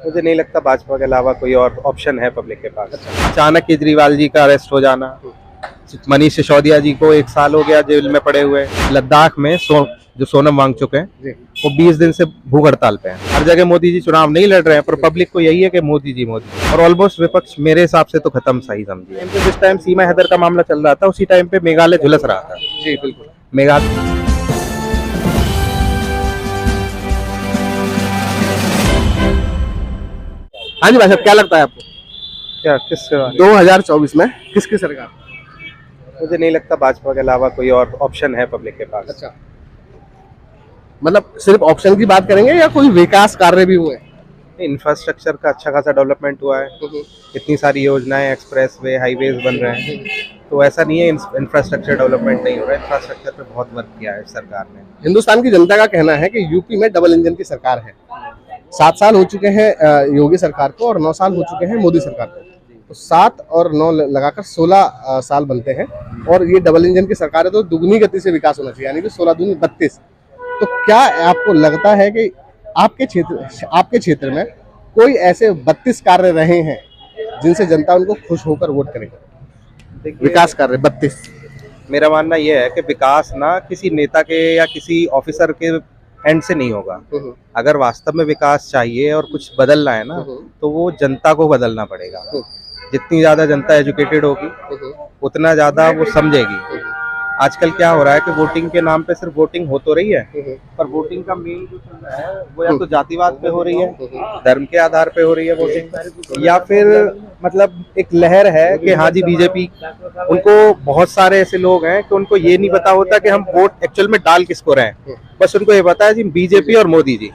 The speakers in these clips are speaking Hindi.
मुझे नहीं लगता भाजपा के अलावा कोई और ऑप्शन है पब्लिक के पास। अचानक केजरीवाल जी का अरेस्ट हो जाना, मनीष सिसोदिया जी को 1 साल हो गया जेल में पड़े हुए, लद्दाख में जो सोनम वांगचुक हैं वो 20 दिन से भूख हड़ताल पे हैं। हर जगह मोदी जी चुनाव नहीं लड़ रहे हैं, पर पब्लिक को यही है कि मोदी जी और ऑलमोस्ट विपक्ष मेरे हिसाब से तो खत्म सही समझिए। जिस टाइम सीमा हैदर का मामला चल रहा था उसी टाइम पे मेघालय झुलस रहा था। जी बिल्कुल। मेघालय हाँ जी भाई साहब, क्या लगता है आपको क्या किससे 2024 में किसकी सरकार? मुझे नहीं लगता भाजपा के अलावा कोई और ऑप्शन है पब्लिक के पास। अच्छा, मतलब सिर्फ ऑप्शन की बात करेंगे या कोई विकास कार्य भी हुए? इंफ्रास्ट्रक्चर का अच्छा खासा डेवलपमेंट हुआ है, इतनी सारी योजनाएं, एक्सप्रेस वे, हाईवेज बन रहे हैं, तो ऐसा नहीं है इंफ्रास्ट्रक्चर डेवलपमेंट नहीं हो रहा है। इंफ्रास्ट्रक्चर पे बहुत वर्क किया है सरकार ने। हिंदुस्तान की जनता का कहना है कि यूपी में डबल इंजन की सरकार है। 7 साल हो चुके हैं योगी सरकार को और 9 साल हो चुके हैं मोदी सरकार को, तो 7 और 9 लगाकर 16 साल बनते हैं और ये डबल इंजन की सरकार है, तो दुगनी गति से विकास होना चाहिए, यानी कि 16 दूनी 32। तो क्या आपको लगता है कि आपके क्षेत्र में कोई ऐसे 32 कार्य रहे हैं जिनसे जनता उनको खुश होकर वोट करेगी? विकास कार्य 32। मेरा मानना यह है कि विकास ना किसी नेता के या किसी ऑफिसर के एंड से नहीं होगा। अगर वास्तव में विकास चाहिए और कुछ बदलना है ना, तो वो जनता को बदलना पड़ेगा। जितनी ज्यादा जनता एजुकेटेड होगी उतना ज्यादा वो समझेगी। आजकल क्या हो रहा है कि वोटिंग के नाम पे सिर्फ वोटिंग हो तो रही है, पर वोटिंग का मेन जो चल रहा है वो या तो जातिवाद पे हो रही है, धर्म के आधार पे हो रही है वोटिंग, या फिर मतलब एक लहर है कि हाँ जी बीजेपी। उनको बहुत सारे ऐसे लोग हैं कि उनको ये नहीं पता होता कि हम वोट एक्चुअल में डाल किसको रहे हैं, बस उनको ये पता है जी बीजेपी और मोदी जी,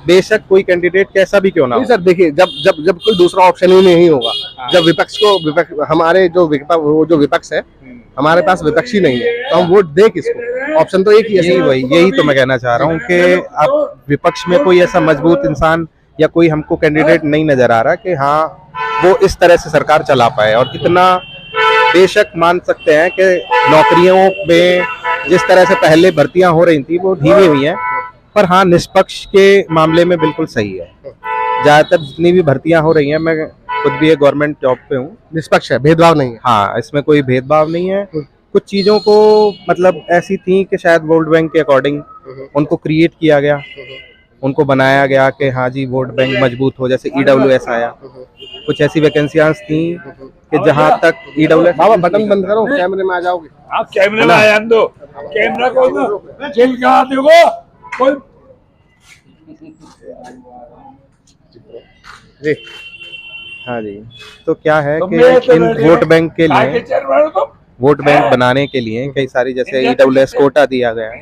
बेशक कोई कैंडिडेट कैसा भी क्यों ना हो। सर देखिए, जब कोई दूसरा ऑप्शन ही नहीं होगा, जब हमारे जो विपक्ष है, हमारे पास विपक्ष ही नहीं है, तो हम वोट दें किसको? ऑप्शन तो एक ही है। यही तो मैं कहना चाह रहा हूँ कि अब विपक्ष में कोई ऐसा मजबूत इंसान या कोई हमको कैंडिडेट नहीं नजर आ रहा कि हाँ वो इस तरह से सरकार चला पाए। और इतना बेशक मान सकते हैं कि नौकरियों में जिस तरह से पहले भर्तियां हो रही थी वो धीमी हुई हैं, पर हाँ निष्पक्ष के मामले में बिल्कुल सही है। ज्यादातर जितनी भी भर्तियां हो रही हैं, मैं खुद भी एक गवर्नमेंट जॉब पे हूँ, निष्पक्ष है, भेदभाव नहीं है। हाँ, इसमें कोई भेदभाव नहीं है। कुछ चीजों को मतलब ऐसी थी कि शायद वोट बैंक के अकॉर्डिंग उनको क्रिएट किया गया, उनको बनाया गया कि हाँ जी वोट बैंक मजबूत हो, जैसे EWS आया। कुछ ऐसी वैकेंसियां थी कि जहां तक EWS। बाबा बटन बंद करो, कैमरे में आ जाओगे आप। कैमरे में आया दो, कैमरा को जेल कहा देखो कोई जी। हाँ जी, तो क्या है तो कि इन वोट बैंक के लिए, वोट बैंक बनाने के लिए कई सारी जैसे EWS कोटा दिया गया है।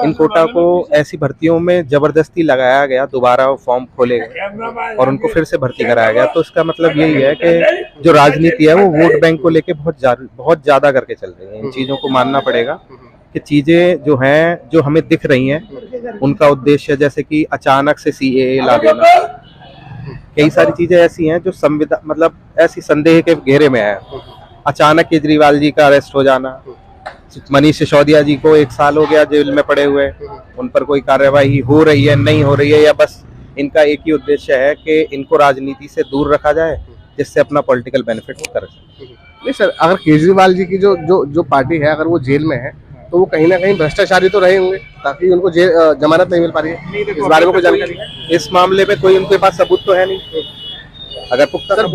इन कोटा को ऐसी भर्तियों में जबरदस्ती लगाया गया, दोबारा फॉर्म खोले गए और उनको फिर से भर्ती कराया गया। तो इसका मतलब यही है कि जो राजनीति है वो वोट बैंक को लेके बहुत ज्यादा करके चल रही है। इन चीजों को मानना पड़ेगा कि चीजें जो हैं, जो हमें दिख रही हैं, उनका उद्देश्य जैसे कि अचानक से CAA ला देना, कई सारी चीजें ऐसी हैं जो संविधान मतलब ऐसी संदेह के घेरे में है। अचानक केजरीवाल जी का अरेस्ट हो जाना, मनीष सिसोदिया जी को 1 साल हो गया जेल में पड़े हुए, उन पर कोई कार्रवाई हो रही है नहीं हो रही है, या बस इनका एक ही उद्देश्य है कि इनको राजनीति से दूर रखा जाए जिससे अपना पॉलिटिकल बेनिफिट कर सके। नहीं सर, अगर केजरीवाल जी की जो पार्टी है, अगर वो जेल में है, तो वो कहीं ना कहीं भ्रष्टाचारी तो रहे होंगे, ताकि उनको जमानत नहीं मिल पा रही है। इस बारे में कोई जानकारी? इस मामले में कोई उनके पास सबूत तो है नहीं। अगर पुख्ता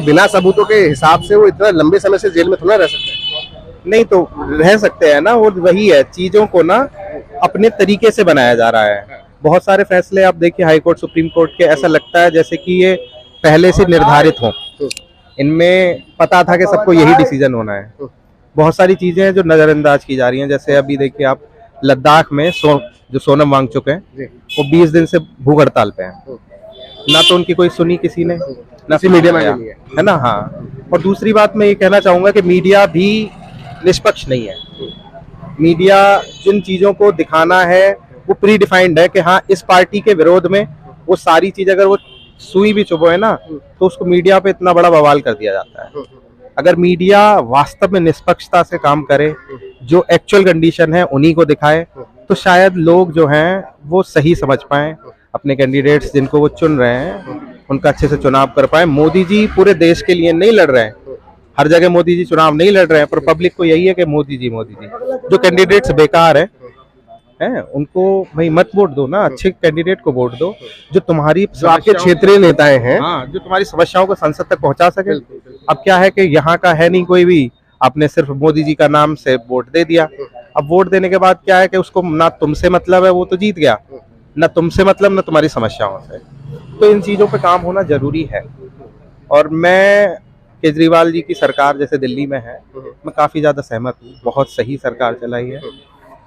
बिना सबूतों के हिसाब से वो इतना लंबे समय से जेल में थोड़ा रह सकते हैं। नहीं तो रह सकते हैं ना, वो वही है, चीजों को ना अपने तरीके से बनाया जा रहा है। बहुत सारे फैसले आप देखिए हाई कोर्ट, सुप्रीम कोर्ट के, ऐसा लगता है जैसे कि ये पहले से निर्धारित हो, इनमें पता था कि सबको यही डिसीजन होना है। बहुत सारी चीजें हैं जो नजरअंदाज की जा रही हैं, जैसे अभी देखिए आप लद्दाख में जो सोनम वांगचुक हैं वो 20 दिन से भूख हड़ताल पे हैं, ना तो उनकी कोई सुनी किसी ने, ना मीडिया में है ना। हाँ, और दूसरी बात मैं ये कहना चाहूंगा कि मीडिया भी निष्पक्ष नहीं है। मीडिया जिन चीजों को दिखाना है वो प्री डिफाइंड है कि हाँ इस पार्टी के विरोध में वो सारी चीज, अगर वो सुई भी चुभो है ना, तो उसको मीडिया पे इतना बड़ा बवाल कर दिया जाता है। अगर मीडिया वास्तव में निष्पक्षता से काम करे, जो एक्चुअल कंडीशन है उन्हीं को दिखाए, तो शायद लोग जो हैं वो सही समझ पाएं, अपने कैंडिडेट्स जिनको वो चुन रहे हैं उनका अच्छे से चुनाव कर पाए। मोदी जी पूरे देश के लिए नहीं लड़ रहे हैं, हर जगह मोदी जी चुनाव नहीं लड़ रहे हैं, पर पब्लिक को यही है कि मोदी जी जो कैंडिडेट्स बेकार हैं उनको भाई मत वोट दो ना, अच्छे कैंडिडेट को वोट दो जो तुम्हारी जो आपके क्षेत्रीय नेताएं हैं, हाँ, जो तुम्हारी समस्याओं को संसद तक पहुंचा सके। अब क्या है कि यहाँ का है नहीं कोई भी, आपने सिर्फ मोदी जी का नाम से वोट दे दिया। अब वोट देने के बाद क्या है कि उसको ना तुमसे मतलब है, वो तो जीत गया, ना तुमसे मतलब, ना तुम्हारी समस्याओं से। तो इन चीजों पे काम होना जरूरी है। और मैं केजरीवाल जी की सरकार जैसे दिल्ली में है, मैं काफी ज्यादा सहमत हूँ, बहुत सही सरकार चलाई है।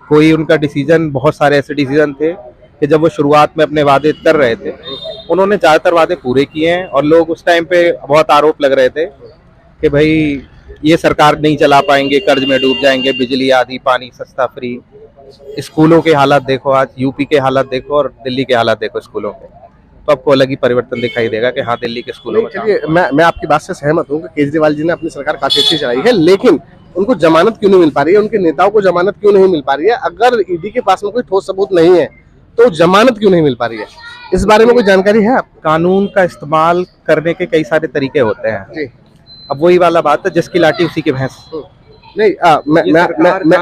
कोई उनका डिसीजन, बहुत सारे ऐसे डिसीजन थे कि जब वो शुरुआत में अपने वादे कर रहे थे, उन्होंने ज्यादातर वादे पूरे किए हैं। और लोग उस टाइम पे बहुत आरोप लग रहे थे कि भाई ये सरकार नहीं चला पाएंगे, कर्ज में डूब जाएंगे, बिजली आधी, पानी सस्ता फ्री। स्कूलों के हालात देखो, आज यूपी के हालात देखो और दिल्ली के हालात देखो स्कूलों के, तो आपको अलग ही परिवर्तन दिखाई देगा कि हाँ, दिल्ली के स्कूलों में। चलिए, मैं आपकी बात से सहमत हूँ कि केजरीवाल जी ने अपनी सरकार काफी अच्छी चलाई है, लेकिन उनको जमानत क्यों नहीं मिल पा रही है, उनके नेताओं को जमानत क्यों नहीं मिल पा रही है? अगर ईडी के पास में कोई ठोस सबूत नहीं है तो जमानत क्यों नहीं मिल पा रही है? इस बारे में कोई जानकारी है आप? कानून का इस्तेमाल करने के कई सारे तरीके होते हैं जी। अब वही वाला बात है, जिसकी लाठी उसी की भैंस। नहीं,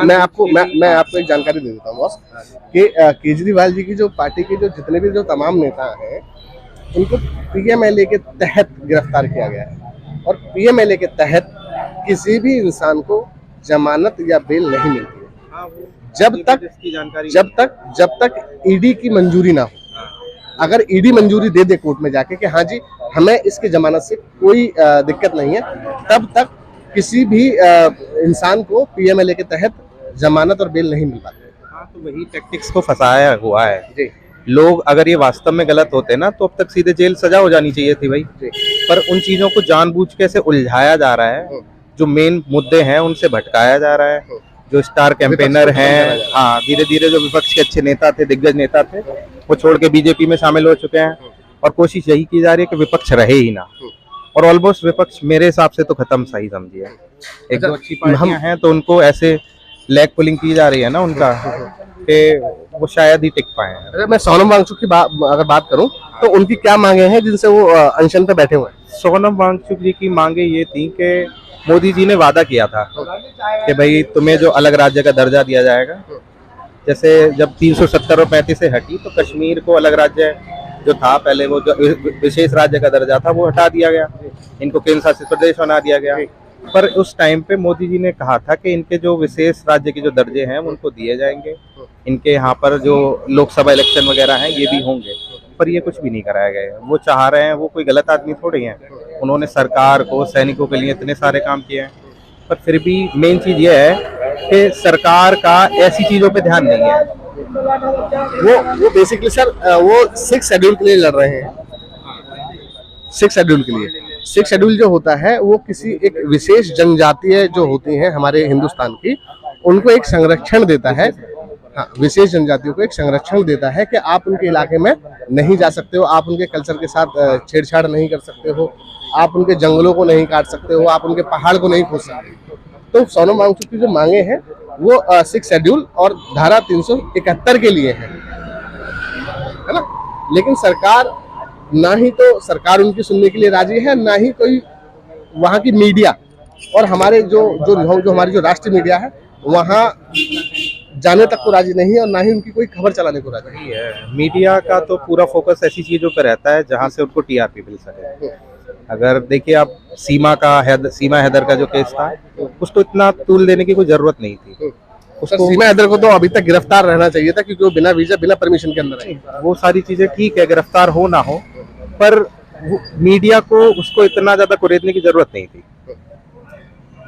मैं आपको एक जानकारी दे देता हूँ बॉस कि केजरीवाल जी की जो पार्टी के जो जितने भी जो तमाम नेता हैं, उनको पीएमएलए के तहत गिरफ्तार किया गया है। और पीएमएलए के तहत किसी भी इंसान को जमानत या बेल नहीं मिलती है जब तक ईडी की मंजूरी ना हो। अगर ईडी मंजूरी दे दे कोर्ट में जाके कि हाँ जी हमें इसकी जमानत से कोई दिक्कत नहीं है, तब तक किसी भी इंसान को पीएमएलए के तहत जमानत और बेल नहीं मिल पाती। हाँ, तो वही टैक्टिक्स को फंसाया हुआ है जी। लोग अगर ये वास्तव में गलत होते ना तो अब तक सीधे जेल सजा हो जानी चाहिए थी भाई, पर उन चीजों को जानबूझ के ऐसे उलझाया जा रहा है। जो मेन मुद्दे हैं उनसे भटकाया जा रहा है। जो स्टार कैंपेनर हैं, हाँ, धीरे धीरे जो विपक्ष के अच्छे नेता थे, दिग्गज नेता थे, वो छोड़ के बीजेपी में शामिल हो चुके हैं। और कोशिश यही की जा रही है कि विपक्ष रहे ही ना। और ऑलमोस्ट विपक्ष मेरे हिसाब से तो खत्म सही समझिए। एक दो अच्छी पार्टियां हैं तो उनको ऐसे लेग पुलिंग की जा रही है ना उनका, कि वो शायद ही टिक पाए हैं। अगर मैं सोनम वांगचुक की अगर बात करूं तो उनकी क्या मांगे हैं जिनसे वो अनशन पे बैठे हुए हैं? सोनम वांगचुक जी की मांगे ये थी कि मोदी जी ने वादा किया था कि भाई तुम्हें जो अलग राज्य का दर्जा दिया जाएगा, जैसे जब 370 और 35 से हटी तो कश्मीर को अलग राज्य जो था पहले, वो जो विशेष राज्य का दर्जा था वो हटा दिया गया, इनको केंद्र शासित प्रदेश बना दिया गया। पर उस टाइम पे मोदी जी ने कहा था कि इनके जो विशेष राज्य के जो दर्जे हैं उनको दिए जाएंगे, इनके यहाँ पर जो लोकसभा इलेक्शन वगैरह हैं ये भी होंगे, पर ये कुछ भी नहीं कराया गया। वो चाह रहे हैं, वो कोई गलत आदमी थोड़ी हैं, उन्होंने सरकार को, सैनिकों के लिए इतने सारे काम किए हैं, पर फिर भी मेन चीज ये है कि सरकार का ऐसी चीजों पे ध्यान नहीं है। वो बेसिकली सर वो 6 शेड्यूल के लिए लड़ रहे हैं। 6 शेड्यूल के लिए 6 शेड्यूल जो होता है वो किसी एक विशेष जनजातीय जो होती हैं हमारे हिंदुस्तान की, उनको एक संरक्षण देता है। हाँ, विशेष जनजातियों को एक संरक्षण देता है कि आप उनके इलाके में नहीं जा सकते हो, आप उनके कल्चर के साथ छेड़छाड़ नहीं कर सकते हो, आप उनके जंगलों को नहीं काट सकते हो, आप उनके पहाड़ को नहीं खोद सकते। तो सोनम वांगचुक की जो मांगे हैं वो 6 शेड्यूल और धारा 371 के लिए है ना। लेकिन सरकार ना ही तो सरकार उनकी सुनने के लिए राजी है, ना ही कोई वहाँ की मीडिया और हमारे जो हमारी जो राष्ट्रीय मीडिया है वहाँ जाने तक को राजी नहीं है, और ना ही उनकी कोई खबर चलाने को राजी है। मीडिया का तो पूरा फोकस ऐसी चीजों पर रहता है जहाँ से उनको टीआरपी मिल सके। अगर देखिए आप सीमा हैदर का जो केस था, उसको इतना तूल देने की कोई जरूरत नहीं थी। उसको सीमा हैदर को तो अभी तक गिरफ्तार रहना चाहिए था, क्योंकि वो बिना वीजा बिना परमिशन के अंदर है। वो सारी चीजें ठीक है, गिरफ्तार हो ना हो, पर मीडिया को उसको इतना ज्यादा कुरेदने की जरूरत नहीं थी।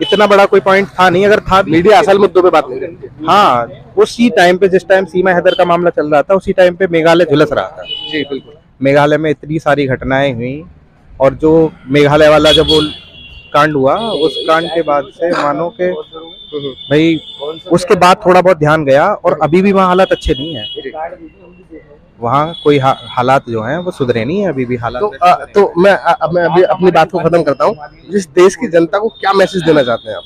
इतना बड़ा कोई पॉइंट था नहीं, अगर था मीडिया असल मुद्दों पे बात नहीं करती। हाँ, उसी टाइम पे जिस टाइम सीमा हैदर का मामला चल रहा था, उसी टाइम पे मेघालय झुलस रहा था। जी बिल्कुल। मेघालय में इतनी सारी घटनाएं हुई, और जो मेघालय वाला जब वो कांड हुआ, उस कांड के बाद से मानो के भाई उसके बाद थोड़ा बहुत ध्यान गया, और अभी भी वहाँ हालात अच्छे नहीं है। वहाँ कोई हालात जो हैं वो सुधरे नहीं है अभी भी हालात। तो मैं अभी अपनी बात को खत्म करता हूँ। जिस देश की जनता को क्या मैसेज देना चाहते हैं आप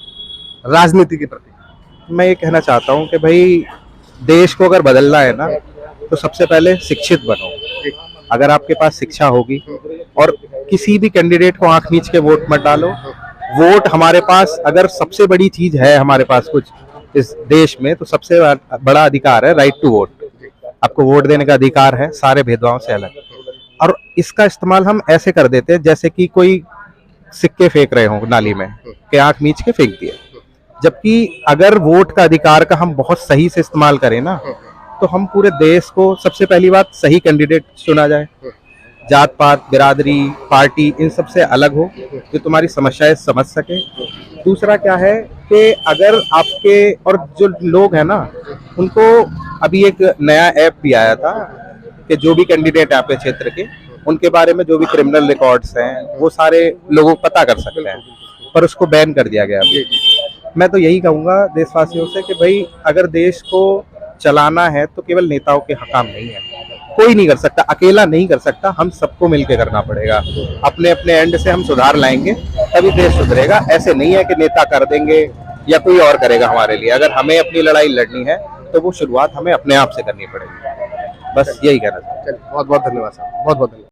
राजनीति के प्रति? मैं ये कहना चाहता हूँ कि भाई देश को अगर बदलना है ना, तो सबसे पहले शिक्षित बनो। अगर आपके पास शिक्षा होगी, और किसी भी कैंडिडेट को आंख मीच के वोट मत डालो। वोट हमारे पास अगर सबसे बड़ी चीज है हमारे पास कुछ इस देश में, तो सबसे बड़ा अधिकार है राइट टू वोट। आपको वोट देने का अधिकार है, सारे भेदभाव से अलग। और इसका इस्तेमाल हम ऐसे कर देते हैं जैसे कि कोई सिक्के फेंक रहे हो नाली में, कि आंख मीच के फेंक दिए। जबकि अगर वोट का अधिकार का हम बहुत सही से इस्तेमाल करें ना, तो हम पूरे देश को, सबसे पहली बात, सही कैंडिडेट चुना जाए, जात पात, बिरादरी, पार्टी, इन सब से अलग हो, जो तुम्हारी समस्याएं समझ सके। दूसरा क्या है कि अगर आपके, और जो लोग हैं ना, उनको अभी एक नया ऐप भी आया था कि जो भी कैंडिडेट है आपके क्षेत्र के, उनके बारे में जो भी क्रिमिनल रिकॉर्ड्स हैं वो सारे लोगों को पता कर सकते हैं, पर उसको बैन कर दिया गया अभी। मैं तो यही कहूंगा देशवासियों से कि भाई अगर देश को चलाना है तो केवल नेताओं के काम नहीं है, कोई नहीं कर सकता, अकेला नहीं कर सकता, हम सबको मिलकर करना पड़ेगा। अपने अपने एंड से हम सुधार लाएंगे तभी देश सुधरेगा। ऐसे नहीं है कि नेता कर देंगे या कोई और करेगा हमारे लिए। अगर हमें अपनी लड़ाई लड़नी है तो वो शुरुआत हमें अपने आप से करनी पड़ेगी। बस यही कहना चाहता हूं। बहुत बहुत धन्यवाद साहब, बहुत बहुत धन्यवाद।